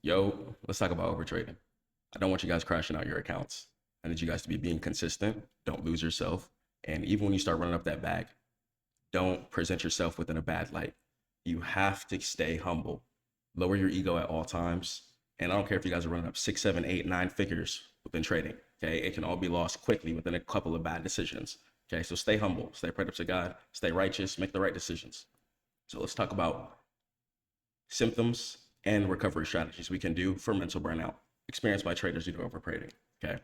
Yo, let's talk about overtrading. I don't want you guys crashing out your accounts. I need you guys to be being consistent. Don't lose yourself. And even when you start running up that bag, don't present yourself within a bad light. You have to stay humble. Lower your ego at all times. And I don't care if you guys are running up 6, 7, 8, 9 figures within trading. Okay. It can all be lost quickly within a couple of bad decisions. Okay. So stay humble, stay prayed up to God, stay righteous, make the right decisions. So let's talk about symptoms and recovery strategies we can do for mental burnout experienced by traders due to overtrading. Okay.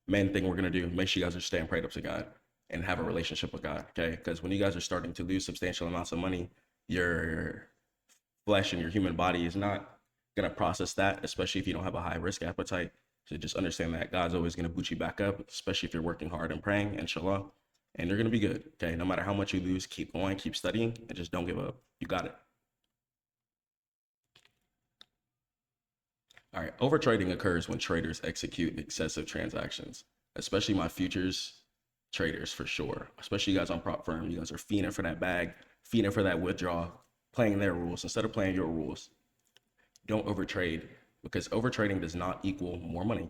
Main thing we're going to do, make sure you guys are staying prayed up to God and have a relationship with God. Okay. Because when you guys are starting to lose substantial amounts of money, your flesh and your human body is not going to process that, especially if you don't have a high risk appetite. So just understand that God's always going to boot you back up, especially if you're working hard and praying, inshallah, and you're going to be good. Okay. No matter how much you lose, keep going, keep studying, and just don't give up. You got it. All right, overtrading occurs when traders execute excessive transactions, especially my futures traders for sure. Especially you guys on prop firm, you guys are fiending for that bag, fiending for that withdrawal, playing their rules instead of playing your rules. Don't overtrade because overtrading does not equal more money.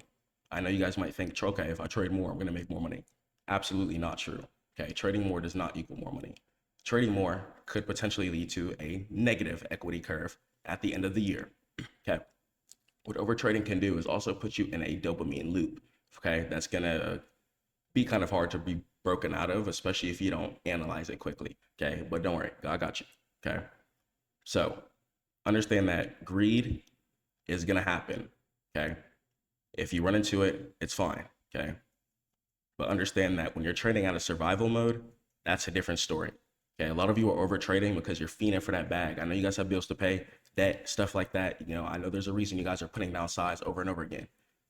I know you guys might think, okay, if I trade more, I'm gonna make more money. Absolutely not true. Okay, trading more does not equal more money. Trading more could potentially lead to a negative equity curve at the end of the year. Okay. What overtrading can do is also put you in a dopamine loop. Okay, that's gonna be kind of hard to be broken out of, especially if you don't analyze it quickly. Okay, but don't worry, God got you. Okay, so understand that greed is gonna happen. Okay, if you run into it, it's fine. Okay, but understand that when you're trading out of survival mode, that's a different story. Okay, a lot of you are overtrading because you're fiending for that bag. I know you guys have bills to pay, debt, stuff like that. You know, I know there's a reason you guys are putting down sides over and over again.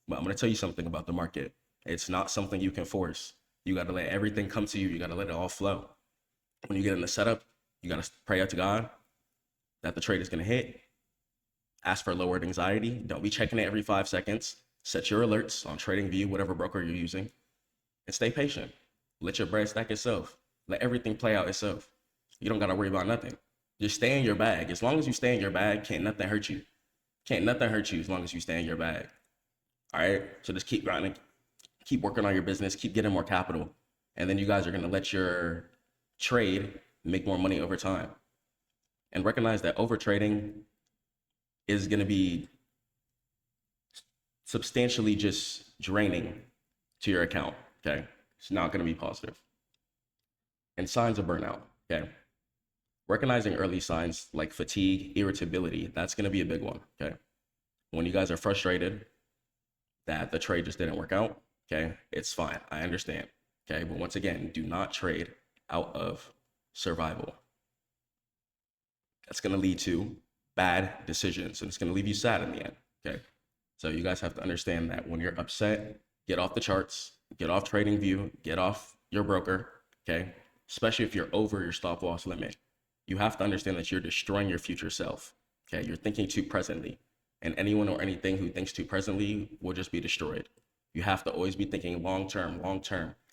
But I'm going to tell you something about the market. It's not something you can force. You got to let everything come to you. You got to let it all flow. When you get in the setup, you got to pray out to God that the trade is going to hit. Ask for lowered anxiety. Don't be checking it every 5 seconds. Set your alerts on TradingView, whatever broker you're using, and stay patient. Let your bread stack itself. Let everything play out itself. You don't got to worry about nothing. Just stay in your bag. As long as you stay in your bag, can't nothing hurt you. Can't nothing hurt you as long as you stay in your bag. All right. So just keep grinding, keep working on your business, keep getting more capital. And then you guys are going to let your trade make more money over time. And recognize that overtrading is going to be substantially just draining to your account. Okay. It's not going to be positive. And signs of burnout. Okay. Recognizing early signs like fatigue, irritability, that's going to be a big one. Okay. When you guys are frustrated that the trade just didn't work out, okay, it's fine. I understand. Okay. But once again, do not trade out of survival. That's going to lead to bad decisions and it's going to leave you sad in the end. Okay. So you guys have to understand that when you're upset, get off the charts, get off TradingView, get off your broker. Okay. Especially if you're over your stop loss limit. You have to understand that you're destroying your future self. Okay. You're thinking too presently. And anyone or anything who thinks too presently will just be destroyed. You have to always be thinking long term.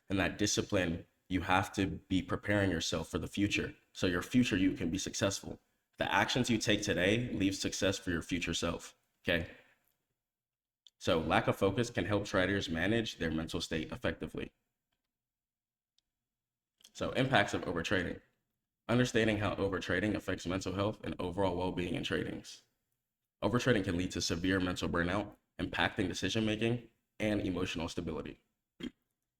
And that discipline, you have to be preparing yourself for the future. So your future you can be successful. The actions you take today leave success for your future self. Okay. So lack of focus can help traders manage their mental state effectively. So impacts of overtrading. Understanding how overtrading affects mental health and overall well-being in tradings. Overtrading can lead to severe mental burnout, impacting decision-making and emotional stability.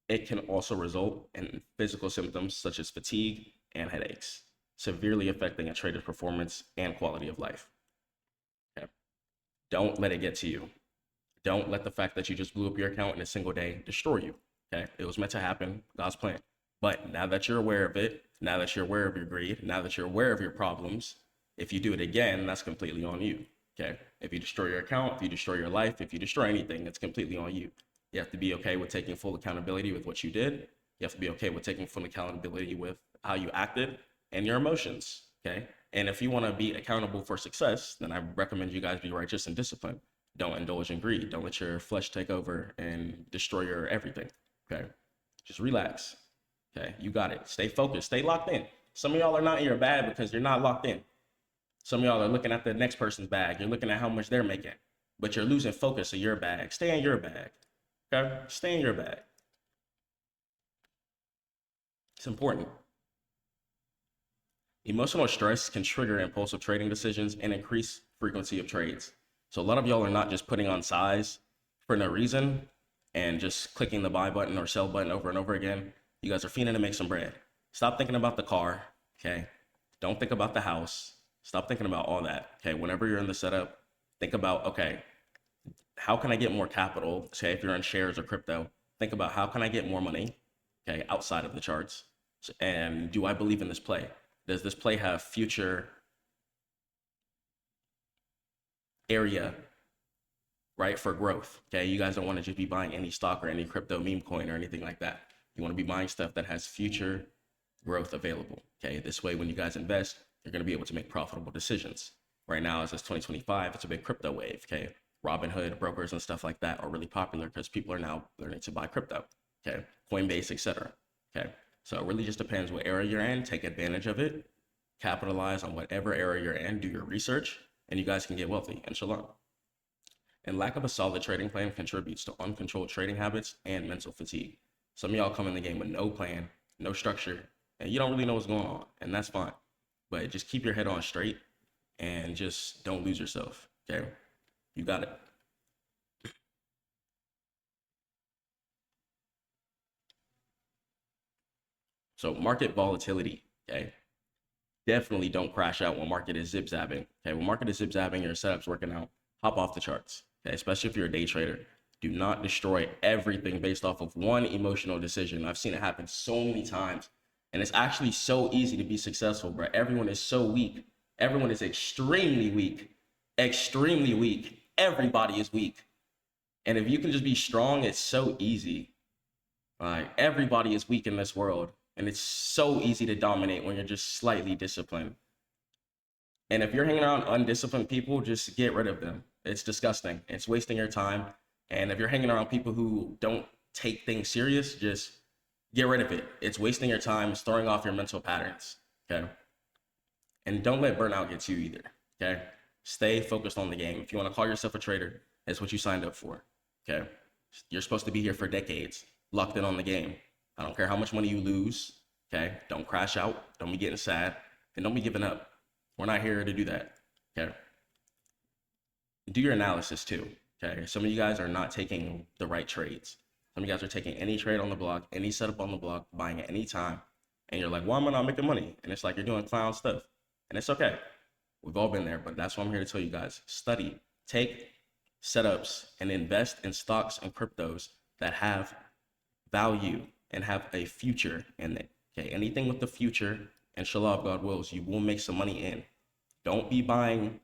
It can also result in physical symptoms such as fatigue and headaches, severely affecting a trader's performance and quality of life. Okay. Don't let it get to you. Don't let the fact that you just blew up your account in a single day destroy you. Okay. It was meant to happen, God's plan. But now that you're aware of it, now that you're aware of your greed, now that you're aware of your problems, if you do it again, that's completely on you. Okay. If you destroy your account, if you destroy your life, if you destroy anything, it's completely on you. You have to be okay with taking full accountability with what you did. You have to be okay with taking full accountability with how you acted and your emotions. Okay. And if you want to be accountable for success, then I recommend you guys be righteous and disciplined. Don't indulge in greed. Don't let your flesh take over and destroy your everything. Okay. Just relax. Okay. You got it. Stay focused. Stay locked in. Some of y'all are not in your bag because you're not locked in. Some of y'all are looking at the next person's bag. You're looking at how much they're making. but you're losing focus of your bag. Stay in your bag. Okay? Stay in your bag. It's important. Emotional stress can trigger impulsive trading decisions and increase frequency of trades. So a lot of y'all are not just putting on size for no reason and just clicking the buy button or sell button over and over again. You guys are fiending to make some bread. Stop thinking about the car, okay? Don't think about the house. Stop thinking about all that, okay? Whenever you're in the setup, think about, okay, how can I get more capital? Say if you're in shares or crypto, think about how can I get more money, okay, outside of the charts? And do I believe in this play? Does this play have future area, right, for growth? Okay, you guys don't want to just be buying any stock or any crypto meme coin or anything like that. You want to be buying stuff that has future growth available. Okay, this way when you guys invest, you're going to be able to make profitable decisions. Right now, as it's 2025, it's a big crypto wave. Okay, Robinhood, brokers, and stuff like that are really popular because people are now learning to buy crypto. Okay, Coinbase, etc. Okay, so it really just depends what area you're in. Take advantage of it, capitalize on whatever area you're in, do your research, and you guys can get wealthy, inshallah. And lack of a solid trading plan contributes to uncontrolled trading habits and mental fatigue. Some of y'all come in the game with no plan, no structure, and you don't really know what's going on, and that's fine. But just keep your head on straight and just don't lose yourself, okay? You got it. So market volatility, okay? Definitely don't crash out when market is zip-zapping, okay? When market is zip-zapping, your setup's working out, hop off the charts, okay? Especially if you're a day trader. Do not destroy everything based off of one emotional decision. I've seen it happen so many times. And it's actually so easy to be successful, bro. Everyone is so weak. Everyone is extremely weak. Extremely weak. Everybody is weak. And if you can just be strong, it's so easy. Like, everybody is weak in this world. And it's so easy to dominate when you're just slightly disciplined. And if you're hanging around undisciplined people, just get rid of them. It's disgusting. It's wasting your time. And if you're hanging around people who don't take things serious, just get rid of it. It's wasting your time. It's throwing off your mental patterns, okay? And don't let burnout get to you either, okay? Stay focused on the game. If you want to call yourself a trader, that's what you signed up for, okay? You're supposed to be here for decades, locked in on the game. I don't care how much money you lose, okay? Don't crash out. Don't be getting sad. And don't be giving up. We're not here to do that, okay? Do your analysis too, okay? Some of you guys are not taking the right trades. Some of you guys are taking any trade on the block, any setup on the block, buying at any time. And you're like, why am I not making money? And it's like you're doing clown stuff. And it's okay. We've all been there, but that's why I'm here to tell you guys. Study, take setups, and invest in stocks and cryptos that have value and have a future in it. Okay, anything with the future, inshallah, if God wills, you will make some money in. Don't be buying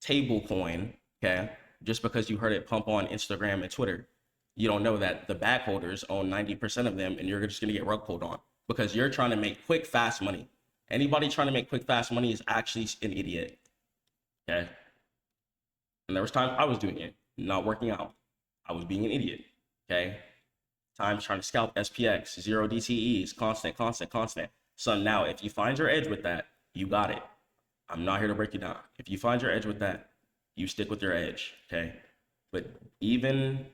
table coin, okay, just because you heard it pump on Instagram and Twitter. You don't know that the back holders own 90% of them, and you're just gonna get rug pulled on because you're trying to make quick, fast money. Anybody trying to make quick, fast money is actually an idiot, okay? And there was times I was doing it, not working out. I was being an idiot, okay? Times trying to scalp SPX, zero DTEs, constant. So now, if you find your edge with that, you got it. I'm not here to break you down. If you find your edge with that, you stick with your edge, okay? But even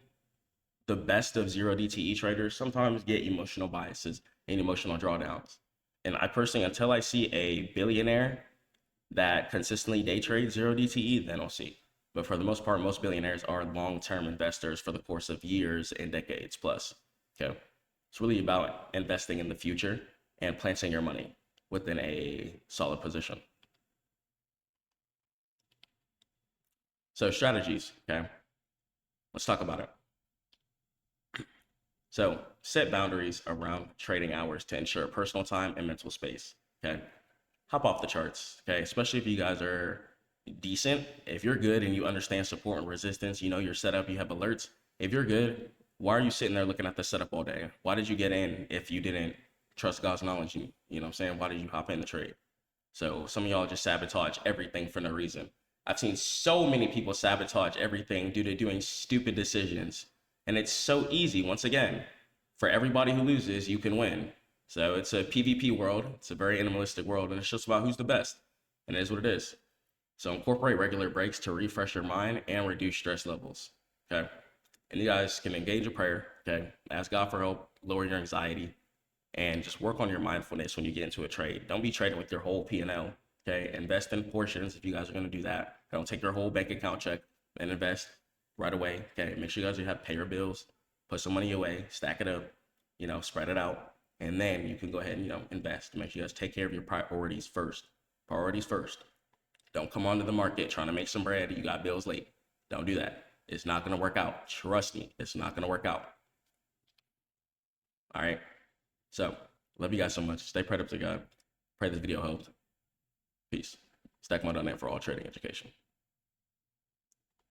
the best of zero DTE traders sometimes get emotional biases and emotional drawdowns. And I personally, until I see a billionaire that consistently day trades zero DTE, then I'll see. But for the most part, most billionaires are long-term investors for the course of years and decades plus, okay? It's really about investing in the future and planting your money within a solid position. So strategies, okay? Let's talk about it. So set boundaries around trading hours to ensure personal time and mental space, okay? Hop off the charts, okay? Especially if you guys are decent. If you're good and you understand support and resistance, you know your setup, you have alerts. If you're good, why are you sitting there looking at the setup all day? Why did you get in if you didn't trust God's knowledge? You know what I'm saying? Why did you hop in the trade? So some of y'all just sabotage everything for no reason. I've seen so many people sabotage everything due to doing stupid decisions. And it's so easy, once again, for everybody who loses, you can win. So it's a PvP world. It's a very animalistic world, and it's just about who's the best. And it is what it is. So incorporate regular breaks to refresh your mind and reduce stress levels. Okay. And you guys can engage in prayer. Okay. Ask God for help, lower your anxiety, and just work on your mindfulness when you get into a trade. Don't be trading with your whole P&L. Okay. Invest in portions if you guys are going to do that. Don't take your whole bank account check and invest right away. Okay. Make sure you guys have pay your bills, put some money away, stack it up, spread it out. And then you can go ahead and, invest. Make sure you guys take care of your priorities first. Priorities first. Don't come onto the market trying to make some bread. You got bills late. Don't do that. It's not going to work out. Trust me, it's not going to work out. All right. So, love you guys so much. Stay prayed up to God. Pray this video helped. Peace. StackMODE.net for all trading education.